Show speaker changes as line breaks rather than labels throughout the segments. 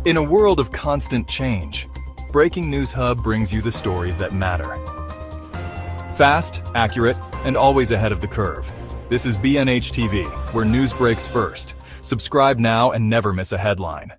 In a world of constant change, Breaking News Hub brings you the stories that matter. Fast, accurate, and always ahead of the curve. This is BNH TV, where news breaks first. Subscribe now and never miss a headline.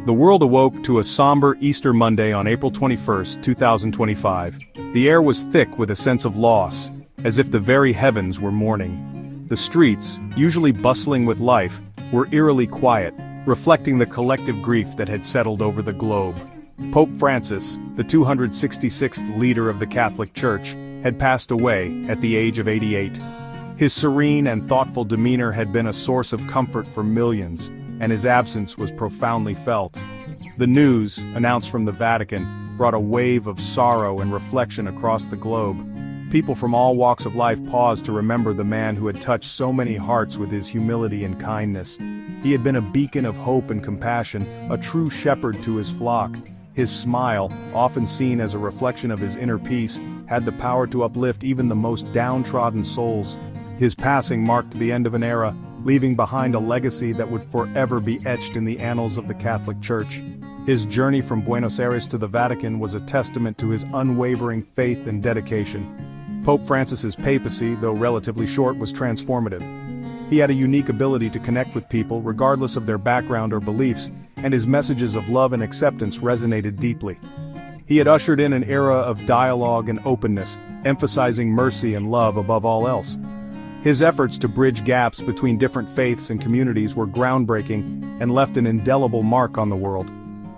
The world awoke to a somber Easter Monday on April 21, 2025. The air was thick with a sense of loss, as if the very heavens were mourning. The streets, usually bustling with life, were eerily quiet, reflecting the collective grief that had settled over the globe. Pope Francis, the 266th leader of the Catholic Church, had passed away at the age of 88. His serene and thoughtful demeanor had been a source of comfort for millions, and his absence was profoundly felt. The news, announced from the Vatican, brought a wave of sorrow and reflection across the globe. People from all walks of life paused to remember the man who had touched so many hearts with his humility and kindness. He had been a beacon of hope and compassion, a true shepherd to his flock. His smile, often seen as a reflection of his inner peace, had the power to uplift even the most downtrodden souls. His passing marked the end of an era, leaving behind a legacy that would forever be etched in the annals of the Catholic Church. His journey from Buenos Aires to the Vatican was a testament to his unwavering faith and dedication. Pope Francis's papacy, though relatively short, was transformative. He had a unique ability to connect with people regardless of their background or beliefs, and his messages of love and acceptance resonated deeply. He had ushered in an era of dialogue and openness, emphasizing mercy and love above all else. His efforts to bridge gaps between different faiths and communities were groundbreaking and left an indelible mark on the world.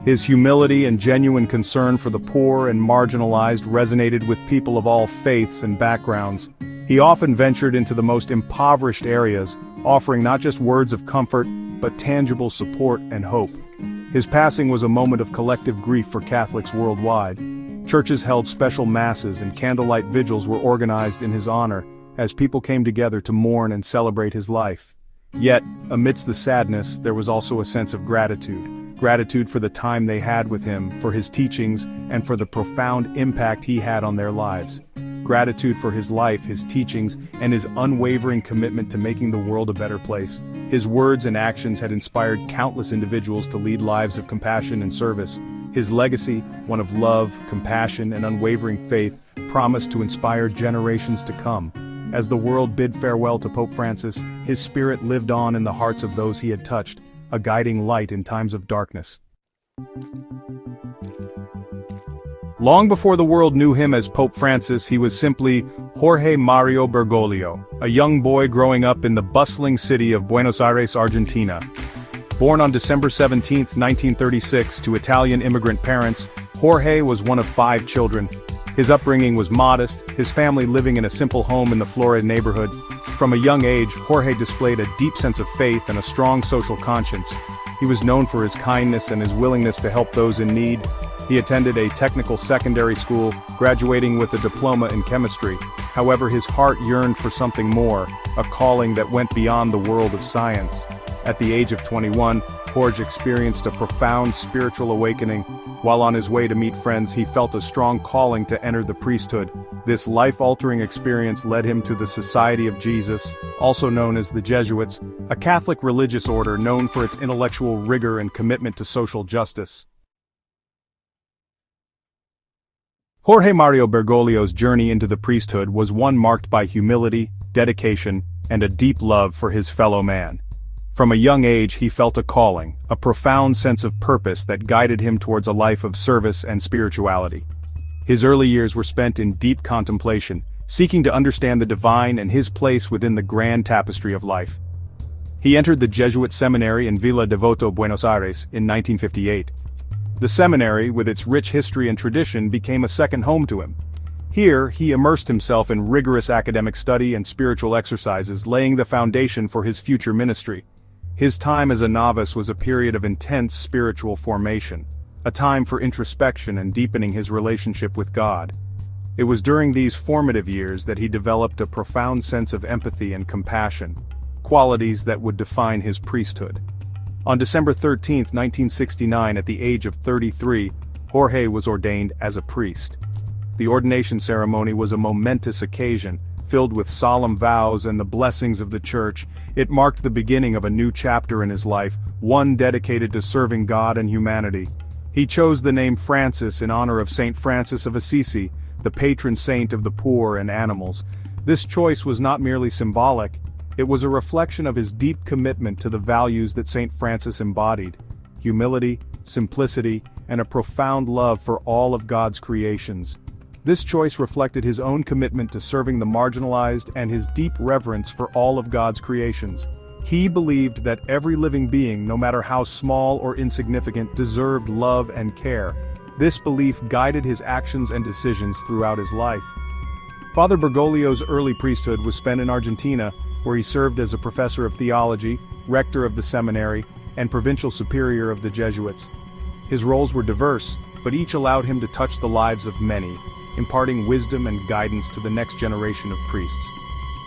His humility and genuine concern for the poor and marginalized resonated with people of all faiths and backgrounds. He often ventured into the most impoverished areas, offering not just words of comfort, but tangible support and hope. His passing was a moment of collective grief for Catholics worldwide. Churches held special masses and candlelight vigils were organized in his honor, as people came together to mourn and celebrate his life. Yet, amidst the sadness, there was also a sense of gratitude for the time they had with him, for his teachings, and for the profound impact he had on their lives. Gratitude for his life, his teachings, and his unwavering commitment to making the world a better place. His words and actions had inspired countless individuals to lead lives of compassion and service. His legacy, one of love, compassion, and unwavering faith, promised to inspire generations to come. As the world bid farewell to Pope Francis, his spirit lived on in the hearts of those he had touched, a guiding light in times of darkness. Long before the world knew him as Pope Francis, he was simply Jorge Mario Bergoglio, a young boy growing up in the bustling city of Buenos Aires, Argentina. Born on December 17, 1936, to Italian immigrant parents, Jorge was one of 5 children. His upbringing was modest, his family living in a simple home in the Florida neighborhood. From a young age, Jorge displayed a deep sense of faith and a strong social conscience. He was known for his kindness and his willingness to help those in need. He attended a technical secondary school, graduating with a diploma in chemistry. However, his heart yearned for something more, a calling that went beyond the world of science. At the age of 21, Jorge experienced a profound spiritual awakening. While on his way to meet friends, he felt a strong calling to enter the priesthood. This life-altering experience led him to the Society of Jesus, also known as the Jesuits, a Catholic religious order known for its intellectual rigor and commitment to social justice. Jorge Mario Bergoglio's journey into the priesthood was one marked by humility, dedication, and a deep love for his fellow man. From a young age he felt a calling, a profound sense of purpose that guided him towards a life of service and spirituality. His early years were spent in deep contemplation, seeking to understand the divine and his place within the grand tapestry of life. He entered the Jesuit seminary in Villa Devoto, Buenos Aires, in 1958. The seminary, with its rich history and tradition, became a second home to him. Here, he immersed himself in rigorous academic study and spiritual exercises, laying the foundation for his future ministry. His time as a novice was a period of intense spiritual formation, a time for introspection and deepening his relationship with God. It was during these formative years that he developed a profound sense of empathy and compassion, qualities that would define his priesthood. On December 13, 1969, at the age of 33, Jorge was ordained as a priest. The ordination ceremony was a momentous occasion, filled with solemn vows and the blessings of the Church. It marked the beginning of a new chapter in his life, one dedicated to serving God and humanity. He chose the name Francis in honor of Saint Francis of Assisi, the patron saint of the poor and animals. This choice was not merely symbolic, it was a reflection of his deep commitment to the values that Saint Francis embodied: humility, simplicity, and a profound love for all of God's creations. This choice reflected his own commitment to serving the marginalized and his deep reverence for all of God's creations. He believed that every living being, no matter how small or insignificant, deserved love and care. This belief guided his actions and decisions throughout his life. Father Bergoglio's early priesthood was spent in Argentina, where he served as a professor of theology, rector of the seminary, and provincial superior of the Jesuits. His roles were diverse, but each allowed him to touch the lives of many, imparting wisdom and guidance to the next generation of priests.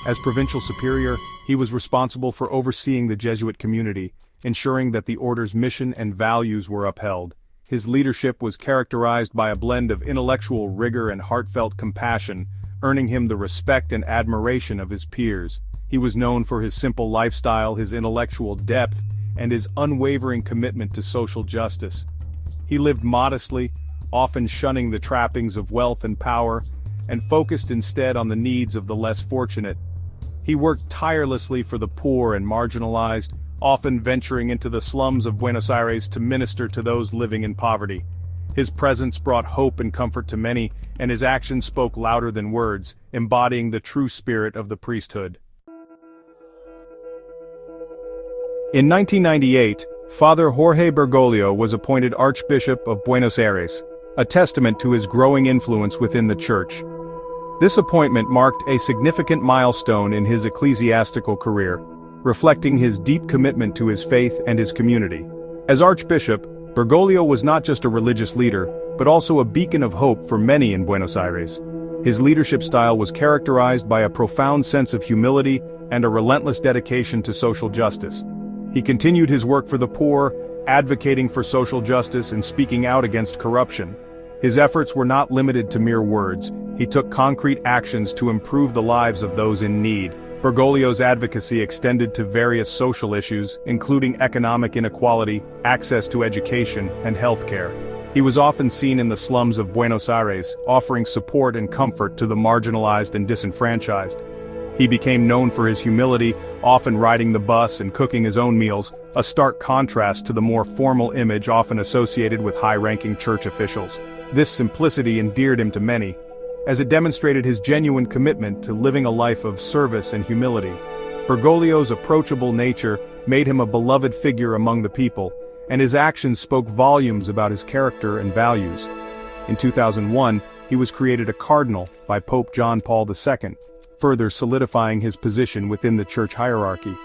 As provincial superior, he was responsible for overseeing the Jesuit community, ensuring that the order's mission and values were upheld. His leadership was characterized by a blend of intellectual rigor and heartfelt compassion, earning him the respect and admiration of his peers. He was known for his simple lifestyle, his intellectual depth, and his unwavering commitment to social justice. He lived modestly, often shunning the trappings of wealth and power, and focused instead on the needs of the less fortunate. He worked tirelessly for the poor and marginalized, often venturing into the slums of Buenos Aires to minister to those living in poverty. His presence brought hope and comfort to many, and his actions spoke louder than words, embodying the true spirit of the priesthood. In 1998, Father Jorge Bergoglio was appointed Archbishop of Buenos Aires, a testament to his growing influence within the Church. This appointment marked a significant milestone in his ecclesiastical career, reflecting his deep commitment to his faith and his community. As Archbishop, Bergoglio was not just a religious leader, but also a beacon of hope for many in Buenos Aires. His leadership style was characterized by a profound sense of humility and a relentless dedication to social justice. He continued his work for the poor, advocating for social justice and speaking out against corruption. His efforts were not limited to mere words. He took concrete actions to improve the lives of those in need. Bergoglio's advocacy extended to various social issues, including economic inequality, access to education, and healthcare. He was often seen in the slums of Buenos Aires, offering support and comfort to the marginalized and disenfranchised. He became known for his humility, often riding the bus and cooking his own meals, a stark contrast to the more formal image often associated with high-ranking church officials. This simplicity endeared him to many, as it demonstrated his genuine commitment to living a life of service and humility. Bergoglio's approachable nature made him a beloved figure among the people, and his actions spoke volumes about his character and values. In 2001, he was created a cardinal by Pope John Paul II, further solidifying his position within the church hierarchy.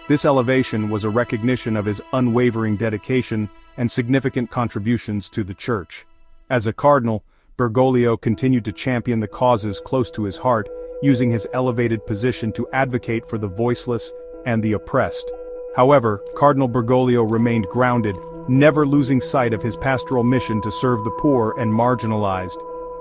This elevation was a recognition of his unwavering dedication and significant contributions to the church. As a cardinal, Bergoglio continued to champion the causes close to his heart, using his elevated position to advocate for the voiceless and the oppressed. However, Cardinal Bergoglio remained grounded, never losing sight of his pastoral mission to serve the poor and marginalized.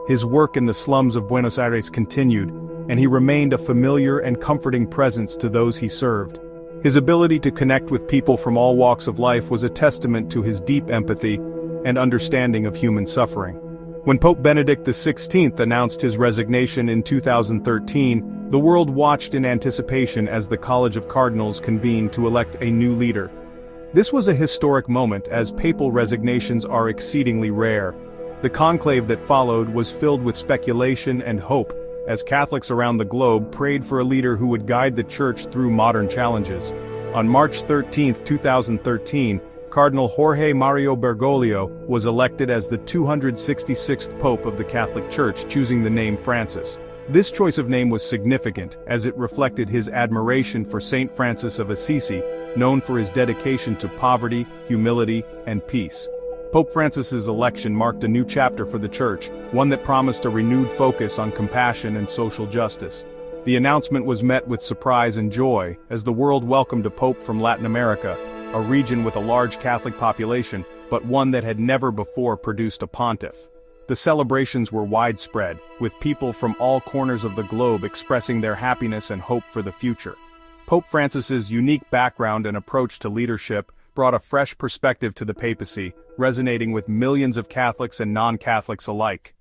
His work in the slums of Buenos Aires continued, and he remained a familiar and comforting presence to those he served. His ability to connect with people from all walks of life was a testament to his deep empathy and understanding of human suffering. When Pope Benedict XVI announced his resignation in 2013, the world watched in anticipation as the College of Cardinals convened to elect a new leader. This was a historic moment, as papal resignations are exceedingly rare. The conclave that followed was filled with speculation and hope, as Catholics around the globe prayed for a leader who would guide the Church through modern challenges. On March 13, 2013, Cardinal Jorge Mario Bergoglio was elected as the 266th Pope of the Catholic Church, choosing the name Francis. This choice of name was significant, as it reflected his admiration for Saint Francis of Assisi, known for his dedication to poverty, humility, and peace. Pope Francis's election marked a new chapter for the Church, one that promised a renewed focus on compassion and social justice. The announcement was met with surprise and joy, as the world welcomed a pope from Latin America, a region with a large Catholic population, but one that had never before produced a pontiff. The celebrations were widespread, with people from all corners of the globe expressing their happiness and hope for the future. Pope Francis's unique background and approach to leadership brought a fresh perspective to the papacy, resonating with millions of Catholics and non-Catholics alike.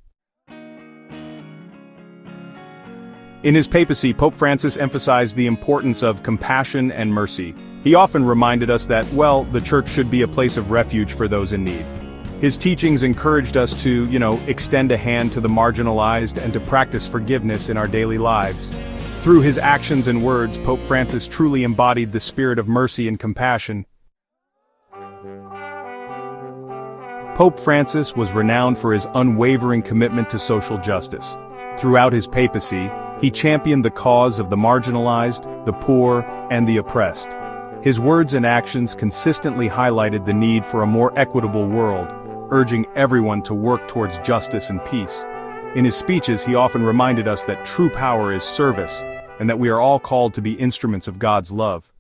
In his papacy, Pope Francis emphasized the importance of compassion and mercy. He often reminded us that, well, the Church should be a place of refuge for those in need. His teachings encouraged us to, extend a hand to the marginalized and to practice forgiveness in our daily lives. Through his actions and words, Pope Francis truly embodied the spirit of mercy and compassion. Pope Francis was renowned for his unwavering commitment to social justice. Throughout his papacy, he championed the cause of the marginalized, the poor, and the oppressed. His words and actions consistently highlighted the need for a more equitable world, urging everyone to work towards justice and peace. In his speeches, he often reminded us that true power is service, and that we are all called to be instruments of God's love.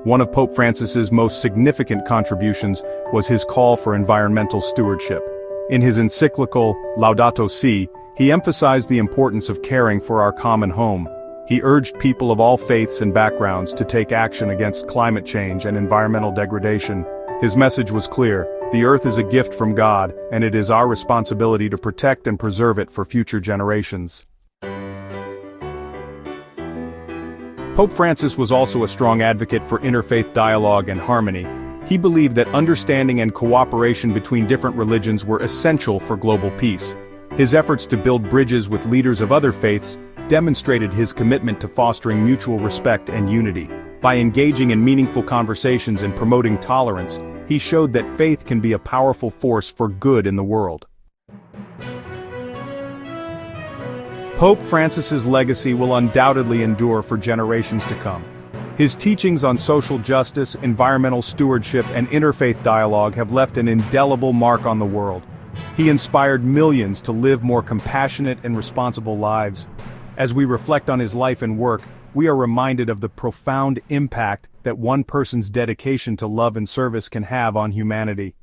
One of Pope Francis's most significant contributions was his call for environmental stewardship. In his encyclical, Laudato Si', he emphasized the importance of caring for our common home. He urged people of all faiths and backgrounds to take action against climate change and environmental degradation. His message was clear: the earth is a gift from God, and it is our responsibility to protect and preserve it for future generations. Pope Francis was also a strong advocate for interfaith dialogue and harmony. He believed that understanding and cooperation between different religions were essential for global peace. His efforts to build bridges with leaders of other faiths demonstrated his commitment to fostering mutual respect and unity. By engaging in meaningful conversations and promoting tolerance, he showed that faith can be a powerful force for good in the world. Pope Francis's legacy will undoubtedly endure for generations to come. His teachings on social justice, environmental stewardship, and interfaith dialogue have left an indelible mark on the world. He inspired millions to live more compassionate and responsible lives. As we reflect on his life and work, we are reminded of the profound impact that one person's dedication to love and service can have on humanity.